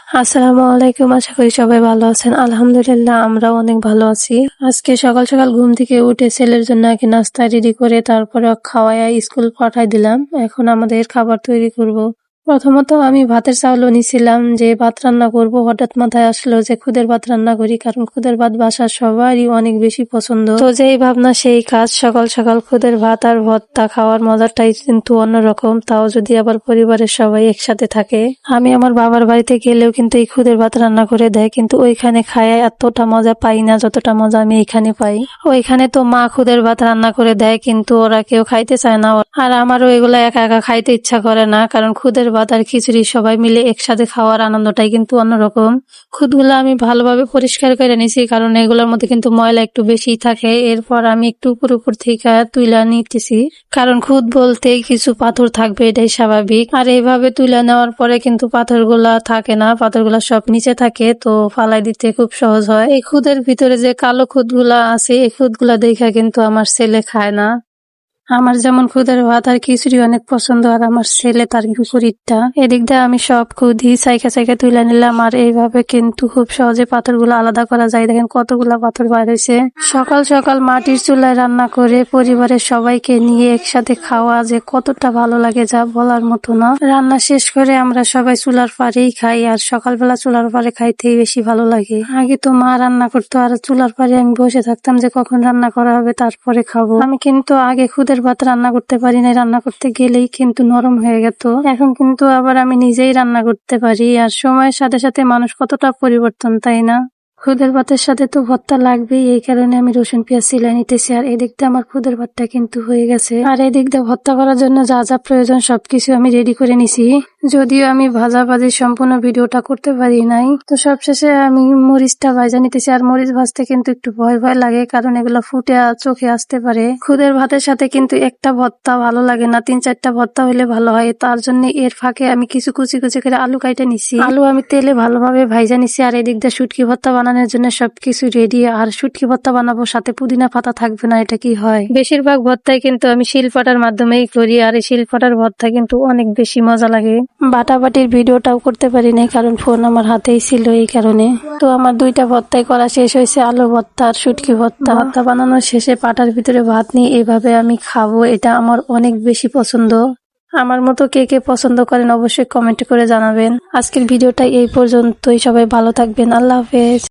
আসসালামু আলাইকুম। আশা করি সবাই ভালো আছেন। আলহামদুলিল্লাহ আমরাও অনেক ভালো আছি। আজকে সকাল সকাল ঘুম থেকে উঠে ছেলের জন্য নাকি নাস্তা রেডি করে তারপরে খাওয়ায় স্কুল পাঠাই দিলাম। এখন আমাদের খাবার তৈরি করব। প্রথমত আমি ভাতের চাউলও নিছিলাম যে ভাত রান্না করব। হঠাৎ মাথায় আসলো যে খুদের ভাত রান্না করি, কারণ খুদের ভাত বাসার সবারই অনেক বেশি পছন্দ। তো যেই ভাবনা সেই কাজ, সকাল সকাল খুদের ভাত আর ভর্তা খাওয়ার মজাটাই কিন্তু অন্যরকম, তাও যদি আবার পরিবারের সবাই একসাথে থাকে। আমি আমার বাবার বাড়িতে গেলেও কিন্তু এই খুদের ভাত রান্না করে দেয়, কিন্তু ওইখানে খায় এতটা মজা পাই না যতটা মজা আমি এখানে পাই। ওইখানে তো মা খুদের ভাত রান্না করে দেয়, কিন্তু ওরা কেউ খাইতে চায় না, আর আমারও এগুলা একা একা খাইতে ইচ্ছা করে না, কারণ খুদের ভাত আর খিচুড়ি সবাই মিলে একসাথে খাওয়ার আনন্দটাই কিন্তু অন্যরকম। খুদগুলো আমি ভালোভাবে পরিষ্কার করে নিছি, কারণ এগুলোর মধ্যে কিন্তু ময়লা একটু বেশি থাকে। এরপর আমি একটু উপর থেকে তুইলা নিতেছি, কারণ খুদ বলতেই কিছু পাথর থাকবে, এটাই স্বাভাবিক। আর এইভাবে তুলে নেওয়ার পরে কিন্তু পাথরগুলা থাকে না, পাথরগুলা সব নিচে থাকে, তো ফালাই দিতে খুব সহজ হয়। এই খুদের ভিতরে যে কালো খুদগুলা আছে, এই খুদগুলা দেখা কিন্তু আমার ছেলে খায় না। আমার যেমন খুদের ভাত আর খিচুড়ি অনেক পছন্দ, আর আমার ছেলে তার বিপরীতটা। এদিক দিয়ে আমি সব খুদি সাইকা সাইকা তুলে নিলাম, আর এইভাবে কিন্তু খুব সহজে পাথরগুলো আলাদা করা যায়। দেখেন কতগুলা পাথর বার হয়েছে। সকাল সকাল মাটির চুলায় রান্না করে পরিবারের সবাইকে নিয়ে একসাথে খাওয়া যে কতটা ভালো লাগে যা বলার মতো না। রান্না শেষ করে আমরা সবাই চুলার পাড়েই খাই, আর সকালবেলা চুলার পাড়ে খাইতেই বেশি ভালো লাগে। আগে তো মা রান্না করতো, আর চুলার পাড়ে আমি বসে থাকতাম যে কখন রান্না করা হবে তারপরে খাবো। আমি কিন্তু আগে খুদের ভাত রান্না করতে পারি না, রান্না করতে গেলেই কিন্তু নরম হয়ে যেত। এখন কিন্তু আবার আমি নিজেই রান্না করতে পারি। আর সময়ের সাথে সাথে মানুষ কতটা পরিবর্তন, তাই না? খুদের ভাতের সাথে তো ভর্তা লাগবেই, এই কারণে আমি রসুন পেঁয়াজ ছিলে নিতেছি। আর এদিক দিয়ে আমার খুদের ভাতটা কিন্তু হয়ে গেছে, আর এদিক দিয়ে ভর্তা করার জন্য যা যা প্রয়োজন সবকিছু আমি রেডি করে নিছি। যদিও আমি ভাজাভাজির সম্পূর্ণ ভিডিওটা করতে পারি নাই, তো সবশেষে আমি মরিচটা ভাজা নিতেছি। আর মরিচ ভাজতে কিন্তু একটু ভয় ভয় লাগে, কারণ এগুলো ফুটে চোখে আসতে পারে। খুদের ভাতের সাথে কিন্তু একটা ভর্তা ভালো লাগে না, 3-4টা ভর্তা হলে ভালো হয়। তার জন্য এর ফাঁকে আমি কিছু কুচি কুচি করে আলু কাইটে নিছি। আলু আমি তেলে ভালোভাবে ভাইজা নিছি। আর এদিক দিয়ে শুটকি ভর্তা বানানোর জন্য সবকিছু রেডি। আর শুটকি ভর্তা বানাবো, সাথে পুদিনা পাতা থাকবে না, এটা কি হয়? বেশিরভাগ ভর্তাই কিন্তু আমি শিলপাটার মাধ্যমেই করি, আর এই শিলপাটার ভর্তা কিন্তু অনেক বেশি মজা লাগে। বাটাবাটির ভিডিওটাও করতে পারি নাই, কারণ ফোন আমার হাতেই ছিল, এই কারণে। তো আমার 2টা ভর্তাই করা শেষ হয়েছে, আলু ভর্তা আর শুটকি ভর্তা। ভর্তা বানানোর শেষে পাটার ভিতরে ভাত নিয়ে এইভাবে আমি খাবো, এটা আমার অনেক বেশি পছন্দ। আমার মতো কে কে পছন্দ করেন অবশ্যই কমেন্ট করে জানাবেন। আজকের ভিডিওটা এই পর্যন্তই, সবাই ভালো থাকবেন। আল্লাহ হাফেজ।